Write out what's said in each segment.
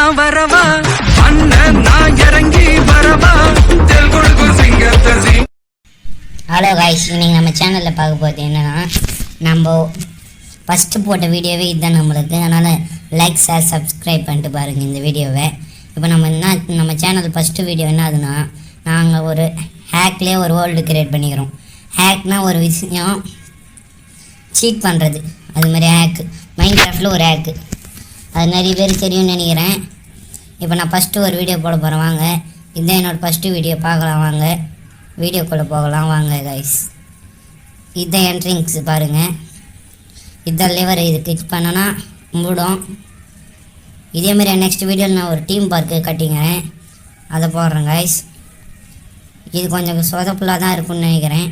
நான் வரவா அண்ணன் நான் இறங்கி வரவா தெல் கொடுக்கும் சிங்கத்தை. ஹலோ காய்ஸ், இன்னைக்கு நம்ம சேனலில் பார்க்க போகிறது என்னென்னா, நம்ம ஃபஸ்ட்டு போட்ட வீடியோவே இதுதான் நம்மளுக்கு. அதனால் லைக் ஷேர் சப்ஸ்கிரைப் பண்ணிட்டு பாருங்கள் இந்த வீடியோவை. இப்போ நம்ம சேனல் ஃபஸ்ட்டு வீடியோ என்ன ஆகுதுன்னா, நாங்கள் ஒரு ஹேக்லேயே ஒரு வேர்ல்டு கிரியேட் பண்ணிக்கிறோம். ஹேக்னால் ஒரு விஷயம் சீட் பண்ணுறது, அதுமாதிரி ஹேக்கு. மைண்ட் கிராஃப்டில் ஒரு ஹேக்கு, அது நிறைய பேர் தெரியும்னு நினைக்கிறேன். இப்போ நான் ஃபஸ்ட்டு ஒரு வீடியோ போட போகிறேன், வாங்க. இதுதான் என்னோடய ஃபஸ்ட்டு வீடியோ, பார்க்கலாம் வாங்க. வீடியோக்குள்ளே போகலாம் வாங்க கைஸ். இதுதான் என்ட்ரிங்ஸ் பாருங்கள். இதுதான் லிவர், இது கிளிக் பண்ணோன்னா மூடும். இதேமாரி நெக்ஸ்ட் வீடியோவில் நான் ஒரு டீம் பார்க்கு கட்டிங்கிறேன், அதை போடுறேன் கைஸ். இது கொஞ்சம் சொதப்புலாக தான் இருக்கும்னு நினைக்கிறேன்.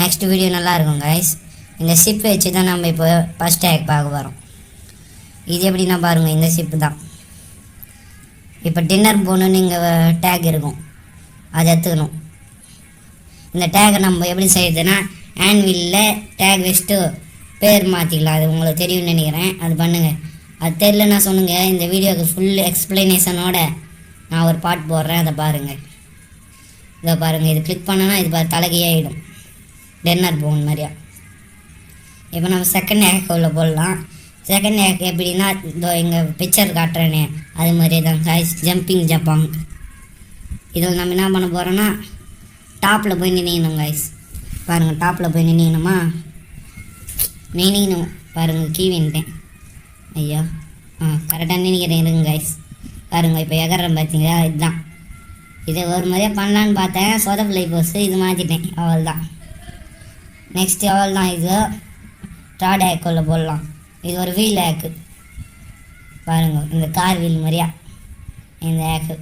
நெக்ஸ்ட் வீடியோ நல்லாயிருக்கும் கைஸ். இந்த ஷிப் வச்சு தான் நம்ம இப்போ ஃபஸ்ட் டேக் பார்க்க போகிறோம். இது எப்படின்னா பாருங்கள், இந்த ஷிப்பு தான். இப்போ டின்னர் போகணுன்னு இங்கே டேக் இருக்கும், அதை எடுத்துக்கணும். இந்த டேகை நம்ம எப்படி செய்யுதுன்னா, ஆன்வில்லில் டேக் வச்சுட்டு பேர் மாற்றிக்கலாம். அது உங்களுக்கு தெரியும்னு நினைக்கிறேன், அது பண்ணுங்கள். அது தெரிலன்னா சொல்லுங்கள். இந்த வீடியோவுக்கு ஃபுல் எக்ஸ்ப்ளனேஷனோட நான் ஒரு பாட் போடுறேன், அதை பாருங்கள். இதை பாருங்கள், இது கிளிக் பண்ணோன்னா இது தலைகையாகிடும், டின்னர் போன் மாதிரியா. இப்போ நம்ம செகண்ட் ஹேக் உள்ள போடலாம். செகண்ட் ஹேக் எப்படின்னா, இதோ எங்கள் பிக்சர் காட்டுறேனே அது மாதிரி தான் கைஸ், ஜம்பிங் ஜப்பாங். இதில் நம்ம என்ன பண்ண போகிறோன்னா, டாப்பில் போய் நினைக்கணும் கைஸ். பாருங்கள், டாப்பில் போய் நினைக்கணுமா, நினைக்கணும் பாருங்கள். கீவின்ட்டேன், ஐயா கரெக்டாக நினைக்கிறேன் இருங்க கைஸ். பாருங்கள், இப்போ எகறேன் பார்த்தீங்களா, இதுதான். இதை ஒரு மாதிரியாக பண்ணலான்னு பார்த்தேன், சொதப்பிள்ளை போஸ், இது மாற்றிட்டேன், அவள் தான். நெக்ஸ்ட்டு அவள் தான். இது டாட் ஹேக்குள்ளே போடலாம். இது ஒரு வீல் ஹேக்கு பாருங்கள், இந்த கார் வீல் மாதிரியா இந்த ஹேக்கு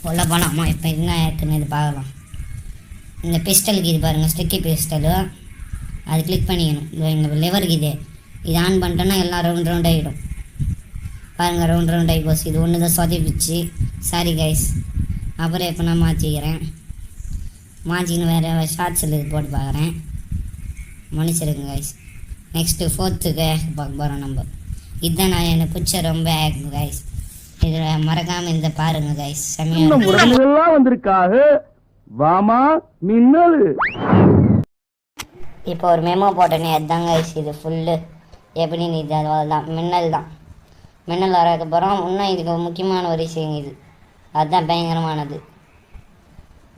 உள்ள போனாமா. இப்போ என்ன ஹேக்குன்னு இது பார்க்கலாம். இந்த பிஸ்டலுக்கு இது பாருங்கள், ஸ்டிக்கி பிஸ்டலு, அது கிளிக் பண்ணிக்கணும். இந்த லிவருக்கு இது ஆன் பண்ணிட்டோன்னா எல்லாம் ரவுண்ட் ரவுண்ட் ஆகிடும். பாருங்கள், ரவுண்ட் ரவுண்ட் ஆகி போச்சு. இது ஒன்று தான் சொதப்பிச்சு, சாரி கைஸ். அப்புறம் இப்போ நான் மாற்றிக்கிறேன். மாற்றின்னு வேறு ஷார்ட்ஸில் இது போட்டு பார்க்குறேன், மன்னிச்சிருங்க கைஸ். நெக்ஸ்ட்டு ஃபோர்த்துக்கு ஹேக் பார்க்க போகிறோம் நம்ம. இதுதான் நான் எனக்கு பிடிச்ச ரொம்ப ஹேக் கைஸ். இதில் மறக்காமல் இந்த பாருங்கள் கைஸ், செம்மையாக வந்திருக்காக வாமா மின்னல். இப்போ ஒரு மெமோ போட்டேனே, அதுதான் கைஸ். இது ஃபுல்லு எப்படின்னு இது அதுதான் மின்னல் தான். மின்னல் வரதுக்கப்புறம் இன்னும் இதுக்கு முக்கியமான ஒரு விஷயம் இது, அதுதான் பயங்கரமானது.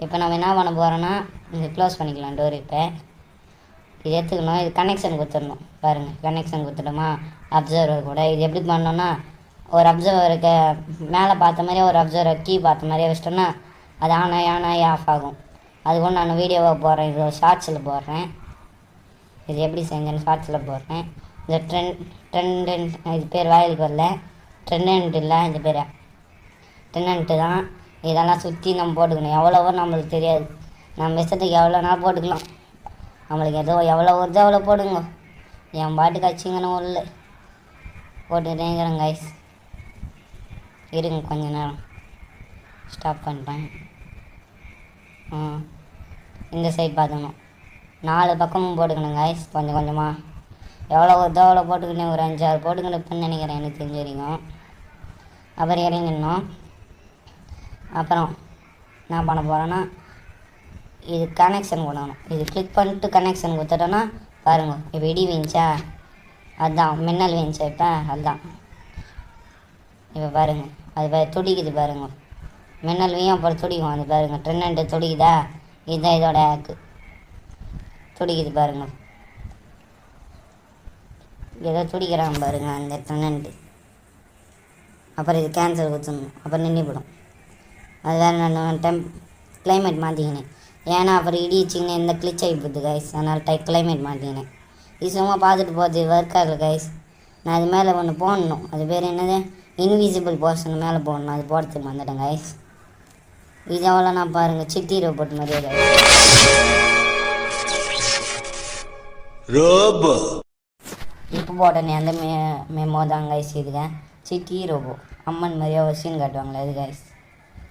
இப்போ நம்ம என்ன பண்ண போகிறோன்னா, இது க்ளோஸ் பண்ணிக்கலாம் டோர். இப்போ இது எடுத்துக்கணும், இது கனெக்ஷன் கொடுத்துடணும். பாருங்கள், கனெக்ஷன் கொடுத்துட்டோமா அப்சர்வர் கூட. இது எப்படி பண்ணோன்னா, ஒரு அப்சர்வருக்கு மேலே பார்த்த மாதிரியே ஒரு அப்சர்வர் கீ பார்த்த மாதிரியே வச்சிட்டோன்னா அது ஆனாகி ஆஃப் ஆகும். அதுக்கு நான் வீடியோவாக போடுறேன், இது ஷார்ட்ஸில் போடுறேன். இது எப்படி செஞ்சேன்னு ஷார்ட்ஸில் போடுறேன். இந்த ட்ரெண்ட் இது பேர் வாயிலுக்கு வரல, ட்ரெண்ட் இல்லை, இது பேர் ட்ரெண்ட் தான். இதெல்லாம் சுற்றி நம்ம போட்டுக்கணும். எவ்வளவோ நம்மளுக்கு தெரியாது, நம்ம இஷ்டத்துக்கு எவ்வளோ நாள் போட்டுக்கலாம். நம்மளுக்கு எவ்வளோ வருதோ அவ்வளோ போடுங்க. என் பாட்டு கட்சிங்கன்னு இல்லை போட்டுக்கிட்டேங்கிறேன் கைஸ். இருங்க கொஞ்ச நேரம், ஸ்டாப் பண்ணுறேன். இந்த சைட் பார்த்துக்கணும், 4 பக்கமும் போட்டுக்கணும் கைஸ். கொஞ்சம் கொஞ்சமாக எவ்வளோ வருதோ அவ்வளோ போட்டுக்கிட்டேன். ஒரு 5-6 போட்டுக்கிட்டு நினைக்கிறேன், எனக்கு தெரிஞ்ச வரைக்கும். அப்புறம் இறங்கிடணும். அப்புறம் என்ன பண்ண போகிறேன்னா, இது கனெக்ஷன் கொடுக்கணும். இது கிளிக் பண்ணிட்டு கனெக்ஷன் கொடுத்துட்டோன்னா பாருங்கள், இப்போ இடி வீஞ்சா அதுதான், மின்னல் வீஞ்சா இப்போ அதுதான். இப்போ பாருங்கள், அது துடிக்குது பாருங்கள், மின்னல் வீயும் அப்புறம் துடிக்கும். அது பாருங்கள், ட்ரெண்ட் துடிக்குதா, இதுதான் இதோட ஹேக்கு. துடிக்குது பாருங்கள், ஏதோ துடிக்கிறாங்க பாருங்கள் அந்த ட்ரெண்ட். அப்புறம் இது கேன்சல் கொடுத்துடணும், அப்புறம் நின்றுவிடும். அது வேறு நான் கிளைமேட் மாற்றிக்கினேன், ஏன்னா அப்புறம் இடிச்சிங்கன்னா இந்த கிளிச் ஆகி போகுது கைஸ். அதனால் கிளைமேட் மாற்றிக்கினேன். இது சும்மா பார்த்துட்டு போகுது, ஒர்க் ஆகல கைஸ். நான் அது மேலே ஒன்று போடணும், அது பேர் என்னது, இன்விசிபிள் போர்ஷன் மேலே போடணும். அது போடுறதுக்கு வந்துட்டேன் கைஸ். இது எவ்வளோ நான் பாருங்கள், சிட்டி ரோபோட் மாதிரியே கைஸ். இப்போ போட்டேனே அந்த மெமோ தான் கைஸ். இதுங்க சிட்டி ரோபோ அம்மன் மாதிரியே ஒரு சீன் காட்டுவாங்களே அது கைஸ்.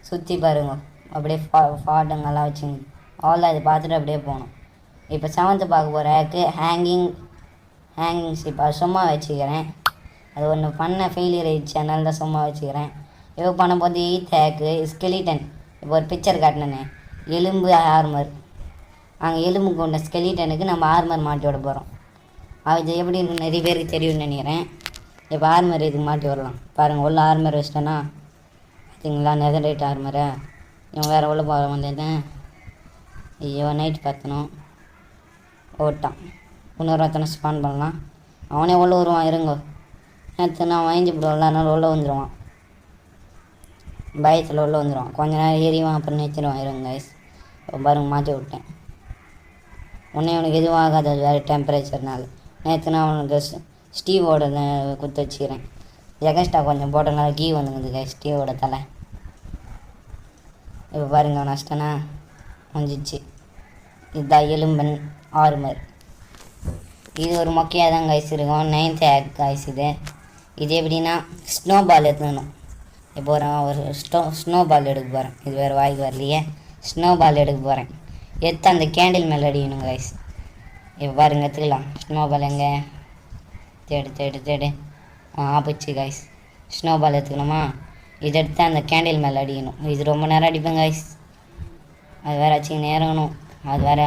சுற்றி பாருங்க, அப்படியே ஃபாட்டுங்கெல்லாம் வச்சுங்க. அவ்வளோ இது பார்த்துட்டு அப்படியே போகணும். இப்போ 7th பார்க்க போகிற ஹேக்கு ஹேங்கிங் ஷிப். அது சும்மா வச்சுக்கிறேன், அது ஒன்று பண்ண ஃபெயிலியர் ஆகிடுச்சு, அதனால தான் சும்மா வச்சுக்கிறேன். இப்போ பண்ணும்போது தேக்கு ஸ்கெலிட்டன். இப்போ ஒரு பிக்சர் காட்டினேனே, எலும்பு ஆர்மர். அங்கே எலும்பு கொண்ட ஸ்கெலிட்டனுக்கு நம்ம ஆர்மர் மாட்டி விட போகிறோம். அது எப்படி இருக்குன்னு நிறைய பேருக்கு தெரியும்னு நினைக்கிறேன். இப்போ ஆர்மர் இதுக்கு மாட்டி விடலாம். பாருங்கள், உள்ள ஆர்மர் வச்சிட்டேன்னா பார்த்தீங்களா, நெதரைட் ஆர்மரை. இவன் வேறு உள்ள போக வந்தேன். ஐயோ, நைட் பார்த்தனும் ஓட்டான். இன்னொரு ஒருத்தனை ஸ்பான் பண்ணலாம். அவனே உள்ள வருவான். இருங்கோ, நேற்று நான் வாங்கி போடுவோம்ல, அதனால உள்ளே வந்துடுவான். பயத்தில் உள்ளே வந்துடுவான். கொஞ்ச நேரம் ஏறிவான், அப்புறம் நிறுத்திடுவான். இருங்க கைஸ், பாருங்க மாற்றி விட்டேன். உடனே அவனுக்கு எதுவும் ஆகாது, அது வேறு டெம்பரேச்சர்னால. நேற்று நான் அவனுக்கு ஸ்டீவோட குத்து வச்சுக்கிறேன். எகஸ்ட்ரா கொஞ்சம் போட்டனால கீ வந்துங்குது கைஸ், ஸ்டீவோட தலை. இப்போ பாருங்க, அவன் நஷ்டனா வந்துச்சு. இதுதான் எலும்பன் ஆர்மர். இது ஒரு மொக்கையாக தான் கைஸ் இருக்கும். 9th ஆக் கைஸ் இது. இது எப்படின்னா ஸ்னோ பால் எடுத்துக்கணும். இப்போ ஒரு ஸ்னோ பால் எடுக்க போகிறேன். இது வேறு வாய்க்கு வரலையே. ஸ்னோ பால் எடுக்க போகிறேன். எடுத்து அந்த கேண்டில் மேலே அடிக்கணும் கைஸ். இப்போ பாருங்க, எடுத்துக்கலாம். ஸ்னோ பால் எங்கே? தேடு. ஆப்பிச்சு கைஸ். ஸ்னோ பால் எடுத்துக்கணுமா? இதை எடுத்து அந்த கேண்டில் மேலே அடிக்கணும். இது ரொம்ப நேரம் அடிப்பேன் கைஸ். அது வேறு ஆச்சு நேரணும். அது வேறு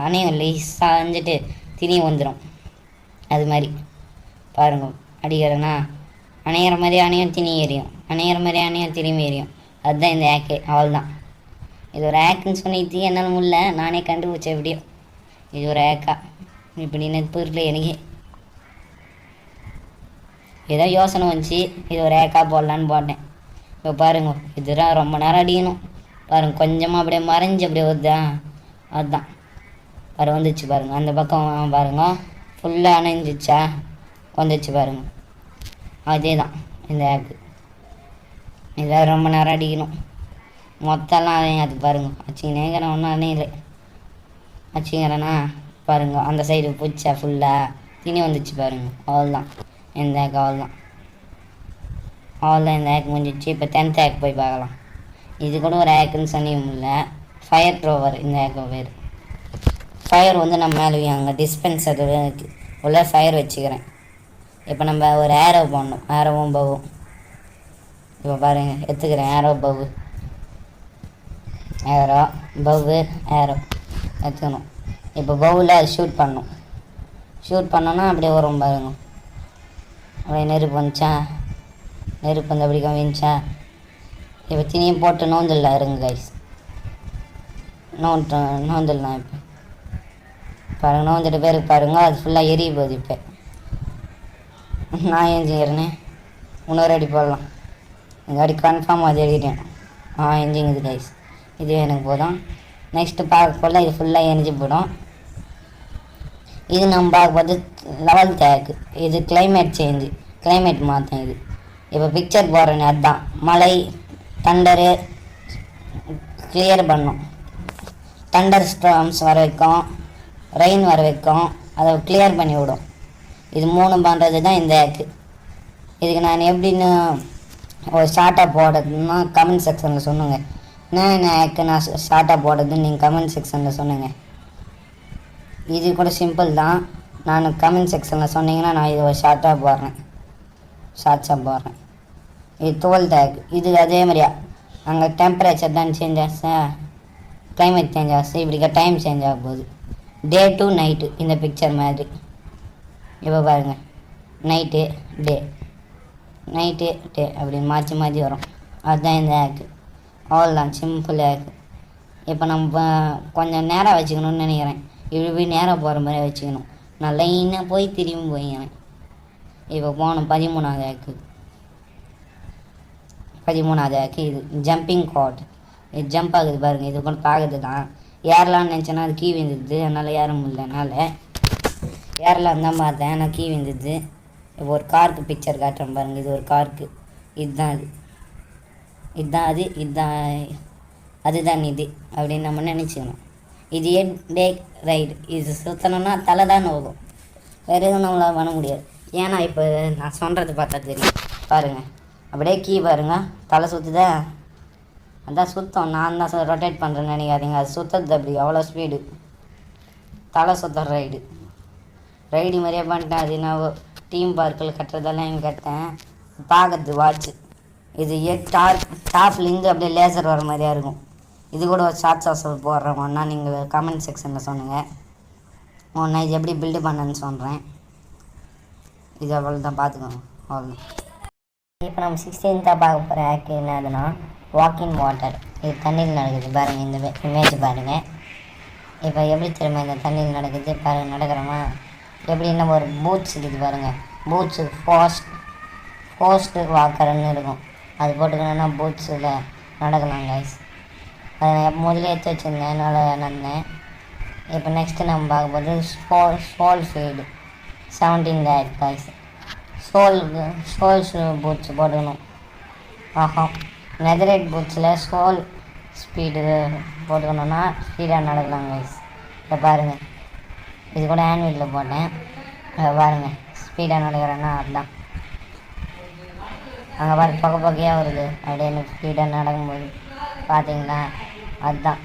அணையும் லேசாக அஞ்சிட்டு திணி வந்துடும். அது மாதிரி பாருங்க, அடிக்கிறேன்னா அணையிற மாதிரி அணையும் திணி எரியும், அணையிற மாதிரி அணையும் திரும்பி எரியும். அதுதான் இந்த ஆக்கு. அவ்வளோதான். இது ஒரு ஆக்குன்னு சொன்னிட்டு என்னால் முடியல, நானே கண்டுபிடிச்சேன் எப்படியோ. இது ஒரு ஆக்கா இப்படின்னு புரியல எனக்கு. ஏதோ யோசனை வந்துச்சு, இது ஒரு ஏக்கா போடலான்னு போட்டேன். இப்போ பாருங்க, இதுதான் ரொம்ப நேரம் அடிக்கணும். பாருங்கள், கொஞ்சமாக அப்படியே மறைஞ்சி அப்படியே வருதா, அதுதான் அது வந்துச்சு பாருங்கள். அந்த பக்கம் பாருங்கள், ஃபுல்லாக அணைஞ்சிச்சா வந்துச்சு பாருங்கள். அதே தான் இந்த ஆக்கு. இதை ரொம்ப நேரம் அடிக்கணும். மொத்தம்லாம் அதையும் அது பாருங்கள். அச்சிங்கிறேன் ஒன்றும் அணையில அச்சிங்கிறேன்னா பாருங்கள், அந்த சைடு பூச்சா ஃபுல்லாக திணி வந்துச்சு பாருங்கள். அவ்வளோதான் இந்த ஆக். அவ்வளோதான் இந்த ஆக் முடிஞ்சிச்சு. இப்போ 10th ஆக் போய் பார்க்கலாம். இது கூட ஒரு ஆக்குன்னு சொன்னியும் இல்லை, ஃபயர் த்ரோவர். இந்த ஆக்கு பேர் ஃபயர் வந்து நம்ம மேலே அங்கே டிஸ்பென்சர் உள்ள ஃபயர் வச்சுக்கிறேன். இப்போ நம்ம ஒரு ஏரோ போடணும், ஏரோவும் பவும். இப்போ பாருங்கள், எடுத்துக்கிறேன் ஏரோ பவு, ஏரோ பவு, ஏரோ எடுத்துக்கணும். இப்போ பவுவில் அது ஷூட் பண்ணணும். ஷூட் பண்ணோன்னா அப்படியே வரும் பாருங்க. அப்படியே நெருப்பு வந்துச்சா, நெருப்பு வந்து அப்படி கவிச்சா. இப்போ தினியும் போட்டு நோந்துடலாம். இருங்க கைஸ், நோந்துடலாம். இப்போ பாருங்கள், நோந்துட்டு பேருக்கு பாருங்க, அது ஃபுல்லாக எரிய போகுது. இப்போ நான் எஞ்சிங்கிறேனே, இன்னொரு அடி போடலாம். இந்த அடி கன்ஃபார்ம் அது எழுதிட்டேன். எஞ்சிங்குது கைஸ். இதுவே எனக்கு போதும். நெக்ஸ்ட்டு பார்க்க போல இது ஃபுல்லாக எரிஞ்சு போடும். இது நம்ம பார்க்க போது 11th ஆக்கு. இது கிளைமேட் சேஞ்சு, கிளைமேட் மாற்றம். இது இப்போ பிக்சர் போடுறேன்னு அதுதான். மழை, தண்டரு கிளியர் பண்ணும். தண்டர் ஸ்டார்ம்ஸ் வர வைக்கும், ரெயின் வர வைக்கும், அதை கிளியர் பண்ணி விடும். இது 3 பண்ணுறது தான் இந்த ஆக்கு. இதுக்கு நான் எப்படின்னு ஒரு ஷார்ட்டாக போடுறதுன்னா கமெண்ட் செக்ஷனில் சொல்லுங்கள். என்ன ஆக்கு நான் ஷார்ட்டாக போடுறதுன்னு நீங்கள் கமெண்ட் செக்ஷனில் சொல்லுங்கள். இது கூட சிம்பிள் தான். நான் கமெண்ட் செக்ஷனில் சொன்னீங்கன்னா நான் இது ஒரு ஷார்ட்டாக போடுறேன், ஷார்ட்ஸாக போடுறேன். இது 12th ஆக்கு. இது அதே மாதிரியா அங்கே டெம்பரேச்சர் தான் சேஞ்ச் ஆச்சு, கிளைமேட் சேஞ்ச் ஆச்சு. இப்படிக்கா டைம் சேஞ்ச் ஆக போகுது. டே டு நைட்டு இந்த பிக்சர் மாதிரி. இப்போ பாருங்கள், நைட்டு டே, நைட்டு டே அப்படின்னு மாற்றி வரும். அதுதான் இந்த ஆக்கு. அவ்வளோதான், சிம்பிள் ஆக்கு. இப்போ நம்ம கொஞ்சம் நேரம் வச்சுக்கணும்னு நினைக்கிறேன். இப்படி போய் நேரம் போகிற மாதிரி வச்சுக்கணும். நான் லைனாக போய் திரும்பி போய்க்கிறேன். இப்போ போகணும் 13வது ஆக்கு. 13வது ஆக்கு. இது ஜம்பிங் கார்ட். இது ஜம்ப் ஆகுது பாருங்கள். இது கூட பார்க்குறது தான். ஏறலான்னு நினச்சேன்னா அது கீ விழுந்துது, அதனால் ஏற முடியலனால ஏறலாம் தான் பார்த்தேன், ஆனால் கீ விழுந்துது. இப்போ ஒரு காருக்கு பிக்சர் காட்டுறேன் பாருங்கள். இது ஒரு காருக்கு. இதுதான் அது, இதுதான் அது, இதுதான் அதுதான் இது அப்படின்னு நம்ம நினச்சிக்கணும். இது டே ரைடு. இது சுற்றணுன்னா தலை தான் நோகும், வேறு எதுவும் நம்மளால் பண்ண முடியாது. ஏன்னா இப்போ நான் சொல்கிறது பார்த்தா தெரியும் பாருங்கள். அப்படியே கீ பாருங்கள், தலை சுற்றுதா, அதான் சுத்தம். நான் தான் ரொட்டேட் பண்ணுறேன்னு நினைக்காதீங்க, அது சுற்றுறது அப்படி அவ்வளோ ஸ்பீடு. தலை சுற்றுற ரைடு மாதிரியே பண்ணிட்டேன். அது நான் டீம் பார்க்கில் கட்டுறதெல்லாம் இங்கே கட்டேன். பார்க்கறது வாட்ச்சு. இது டாப்லேருந்து அப்படியே லேசர் வர மாதிரியா இருக்கும். இது கூட ஒரு ஷார்ட்ஸ் போடுறோம்னா நீங்கள் கமெண்ட் செக்ஷனில் சொல்லுங்கள். ஒன்றா இது எப்படி பில்டு பண்ணேன்னு சொல்கிறேன். இது அவ்வளோ தான், பார்த்துக்கோங்க. அவ்வளோதான். இப்போ நம்ம 16th பார்க்க போகிற ஆக்ட் என்னதுன்னா வாக்கிங் வாட்டர். இது தண்ணியில் நடக்குது பாருங்கள். இந்த இமேஜ் பாருங்கள். இப்போ எப்படி திரும்ப இந்த தண்ணியில் நடக்குது பாருங்கள். நடக்கிறோமா எப்படி என்ன ஒரு பூட்ஸ் இருக்குது பாருங்கள். பூட்ஸு ஃபோஸ்ட்டு வாக்கர்னு இருக்கும். அது போட்டுக்கணுன்னா பூட்ஸில் நடக்கலாம் கைஸ். அதை முதலே எடுத்து வச்சுருந்தேன், அதனால் நடந்தேன். இப்போ நெக்ஸ்ட்டு நம்ம பார்க்க போகிறது சோல் ஃபீடு 17 லேக் கைஸ். சோல்ஸ் பூட்ஸ் போட்டுக்கணும். ஆஹா, நெதரைட் பூட்ஸில் சோல் ஸ்பீடு போட்டுக்கணுன்னா ஸ்பீடாக நடக்கலாம் கைஸ். இதை பாருங்கள், இது கூட ஆன்வீலில் போட்டேன். பாருங்கள் ஸ்பீடாக நடக்கிறேன்னா அதுதான். அங்கே பாரு பக்கையாக வருது அப்படியே எனக்கு ஸ்பீடாக நடக்கும்போது பார்த்தீங்களா, அதுதான்.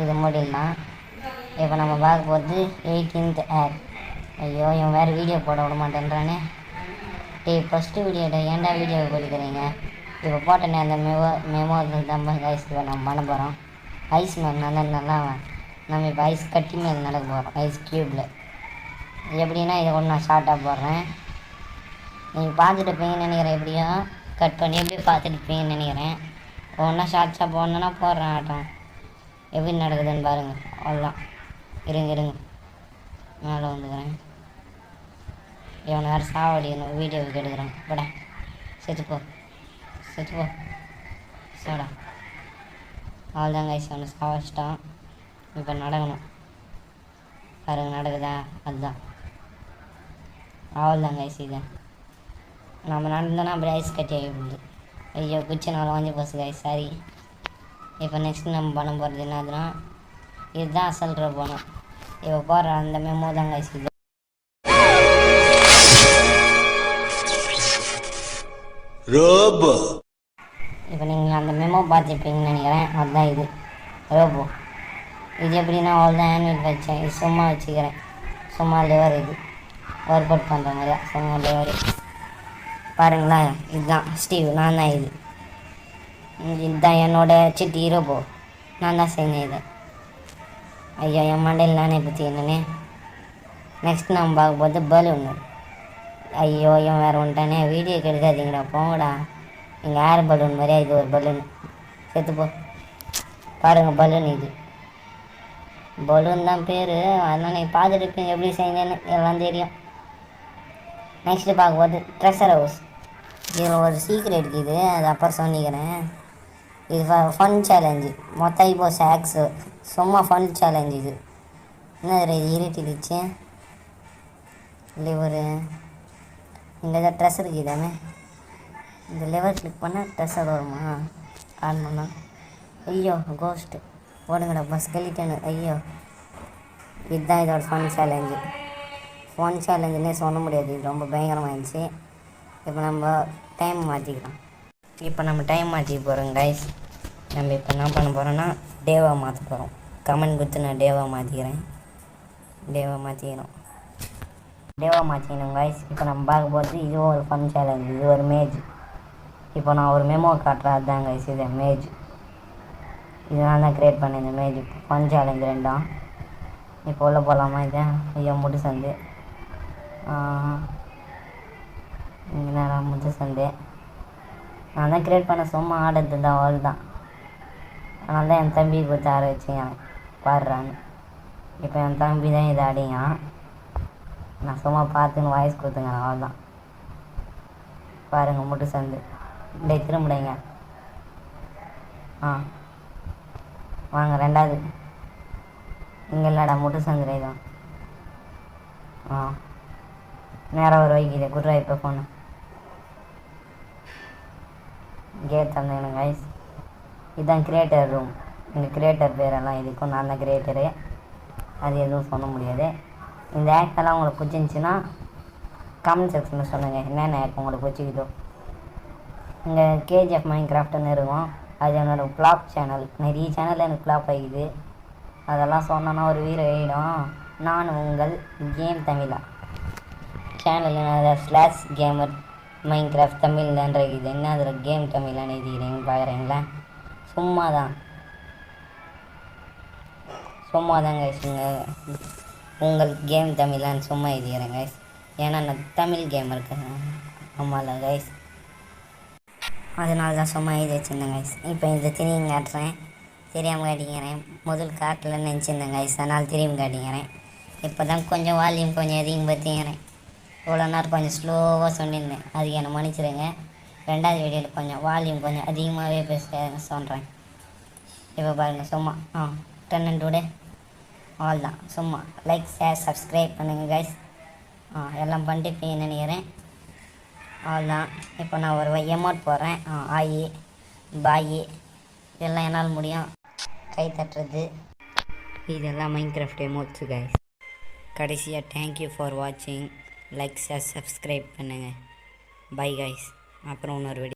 இது முடியலாம். இப்போ நம்ம பார்க்க போகிறது 18th ஆக்ட். ஐயோ, இவன் வேறு வீடியோ போட விட மாட்டேன்றானே. ஃபஸ்ட்டு வீடியோட ஏன்டா வீடியோ கொடுக்குறீங்க? இப்போ போட்டேனே அந்த மெமோ தான் ஐஸ் நம்ம பண்ண போகிறோம். ஐஸ் மேல் நல்லா நம்ம இப்போ ஐஸ் கட்டி மேல் நடக்க போகிறோம். ஐஸ் க்யூப்பில் எப்படின்னா இதை ஒன்று நான் ஷார்ட்டாக போடுறேன். நீங்கள் பார்த்துட்டு இருப்பீங்கன்னு நினைக்கிறேன். எப்படியோ கட் பண்ணி எப்படி பார்த்துட்டு இருப்பீங்கன்னு நினைக்கிறேன். ஒன்றா ஷார்ட்ஸாக போடணுன்னா போடுறேன் ஆட்டம். எப்படி நடக்குதுன்னு பாருங்கள். அவ்வளோதான். இருங்க மேலே வந்துக்கிறேன். இவனை வேறு சாவடிக்கணும், வீடியோவுக்கு எடுக்கிறேன். படா செத்துப்போ சோடா. அவ்வளோதான் கைஸ், அவனை சாவச்சிட்டான். இப்போ நடக்கணும் பாருங்க. நடக்குதா, அதுதான். அவ்வளோதான் கைஸ். இது நம்ம நடந்தோன்னா அப்படி ஐஸ் கட்டி ஆகிடுது. ஐயோ, குச்சினால வாங்கி போச்சு கைஸ், சாரி. இப்போ நெக்ஸ்ட் நம்ம பண்ண போகிறது என்னதுன்னா இதுதான் அசல்ற போனோம். இப்போ போடுற அந்த மெமோ தான் கைஸ் இது. இப்போ நீங்கள் அந்த மெமோ பார்த்துருப்பீங்கன்னு நினைக்கிறேன். அதுதான் இது ரோபோ. இது எப்படின்னா அவ்வளோதான் ஆன்வல் வச்சேன். இது சும்மா வச்சுக்கிறேன். சும்மா லிவர். இது ஒர்க் அவுட் பண்ணுற மாதிரியா சும்மா லிவர். பாருங்களேன், இதுதான் ஸ்டீவ். நான் தான் இதுதான் என்னோடய சிட்டி ரோபோ. நான் தான் செஞ்சேன் இதை. ஐயோ, என் மண்டையில் நானே பற்றி என்னன்னே. நெக்ஸ்ட் நம்ம பார்க்க போது பலூன். ஐயோ, இவன் வேறு வந்துட்டானே. வீடியோ கெடுக்காதீங்கடா, போங்கடா. எங்கள் ஏர் பலூன் மாதிரியா இது ஒரு பலூன். செத்துப்போ. பாருங்கள் பலூன். இது பலூன் தான் பேர். அதனால் நீங்கள் பார்த்துட்டு இருப்பீங்க எப்படி செஞ்சேன்னு எல்லாம் தெரியும். நெக்ஸ்ட்டு பார்க்கும்போது ட்ரெஷர் ஹவுஸ். இதில் ஒரு சீக்ரெட் இருக்குது, அது அப்புறம் சொன்னிக்கிறேன். இது ஃபன் சேலஞ்சு. மொத்தம் இப்போ சாக்ஸு சும்மா ஃபன் சேலஞ்சு. இது என்ன இது இருட்டிடுச்சு. லிவரு இங்கே தான் ட்ரெஸ் இருக்குதாமே. இந்த லிவர் கிளிக் பண்ணால் ட்ரெஸ்ஸர் வருமா? ஆன் பண்ணால் ஐயோ கோஸ்ட்டு ஓடுங்கடா பஸ் கழிட்டேன்னு. ஐயோ, இதுதான் இதோட ஃபன் சேலஞ்சு. ஃபன் சேலஞ்சுன்னே சொல்ல முடியாது, இது ரொம்ப பயங்கரமாகிடுச்சு. இப்போ நம்ம டைம் மாற்றிக்கலாம். இப்போ நம்ம டைம் மாற்றிக்க போகிறோம் கைஸ். நம்ம இப்போ என்ன பண்ண போகிறோன்னா டேவாக மாற்ற போகிறோம். கமெண்ட் கொடுத்து நான் டேவாக மாற்றிக்கிறேன். டேவாக மாற்றிக்கணும் கைஸ். இப்போ நம்ம பார்க்க போகிறது இது ஒரு ஃபன் சேலஞ்சு. இது ஒரு மேஜ். இப்போ நான் ஒரு மெமோ காட்டுறேன், அதுதான் கைஸ் இது மேஜ். இது நான் தான் க்ரியேட் பண்ணேன் இந்த மேஜ். இப்போ ஃபன் சேலஞ்சு ரெண்டாம். இப்போ உள்ள போகலாமா? இதை ஐயோ முட்டு சந்து. இங்கே நேரம் முட்டு சந்து. நான் தான் க்ரியேட் பண்ண சும்மா ஆடுறது தான், அவள் தான். அதனால தான் என் தம்பி கொடுத்து ஆட வச்சுங்க பாடுறான்னு. இப்போ என் தம்பி தான் இதை ஆடிங்க. நான் சும்மா பார்த்துன்னு வாய்ஸ் கொடுத்துங்க, அவள் தான். பாருங்கள் முட்டு சந்து. இப்படியே திரும்பிடுங்க. வாங்க ரெண்டாவது. இங்கே இல்லைடா முட்டு சந்து தான். நேராக ஒரு வைக்கிது குட்ரா. இப்போ ஃபோனு கேட் தந்தேங்க கைஸ். இதுதான் கிரியேட்டர் ரூம். எங்கள் கிரியேட்டர் பேரெல்லாம் இதுக்கும் நான் தான் கிரியேட்டரு. அது எதுவும் சொல்ல முடியாது. இந்த ஆக்டெல்லாம் உங்களுக்கு பிடிச்சிருந்துச்சின்னா கமெண்ட் செக்ஷனில் சொல்லுங்கள் என்னென்ன ஆக்ட் உங்களுக்கு பிடிச்சிக்குதோ. இங்கே கேஜிஎஃப் மைண்ட் கிராஃப்ட்னு இருக்கும். அது என்னோடய வ்ளாக் சேனல். நிறைய சேனலில் எனக்கு வ்ளாக் ஆகிக்குது. அதெல்லாம் சொன்னோன்னா ஒரு வீடியோ ஆகிடும். நான் உங்கள் கேம் தமிழா சேனலில் /gamer மைன்கிராஃப்ட் தமிழ்லன்ற இது என்ன அதில் கேம் தமிழ்லான்னு எழுதிக்கிறீங்க பார்க்குறீங்களா? சும்மா தான் கைஸுங்க, உங்களுக்கு கேம் தமிழான்னு சும்மா எழுதிக்கிறேன் கைஸ். ஏன்னா நான் தமிழ் கேம் இருக்கேன். ஆமாம்ல கைஸ், அதனால தான் சும்மா எழுதி வச்சுருந்தேன் கைஸ். இப்போ இந்த திரும்பி காட்டுறேன், தெரியாமல் காட்டிக்கிறேன். முதல் காட்டில் நினச்சிருந்தேன் கைஸ், அதனால் திரும்பி காட்டிக்கிறேன். இப்போ தான் கொஞ்சம் வால்யூம் கொஞ்சம் அதிகம் பற்றிக்கிறேன். இவ்வளோ நேரம் கொஞ்சம் ஸ்லோவாக சொல்லியிருந்தேன், அதுக்கு என்னை மன்னிச்சிடுங்க. ரெண்டாவது வீடியோவில் கொஞ்சம் வால்யூம் கொஞ்சம் அதிகமாகவே பேச சொல்கிறேன். இப்போ பாருங்கள், சும்மா 10 and 2 ஆல் தான். சும்மா லைக் ஷேர் சப்ஸ்கிரைப் பண்ணுங்கள் கைஸ். எல்லாம் பண்ணிட்டு நினைக்கிறேன். ஆல் தான். இப்போ நான் ஒரு எமௌண்ட் போடுறேன். ஆயி பாயி இதெல்லாம் என்னால் முடியும். கை தட்டுறது இதெல்லாம் மைன்கிராஃப்ட் எமௌண்ட்ஸு கைஸ். கடைசியாக தேங்க்யூ ஃபார் வாட்சிங். லைக் ஷேர் சப்ஸ்கிரைப் பண்ணுங்கள். Bye guys. அப்புறம் இன்னொரு வீடியோ.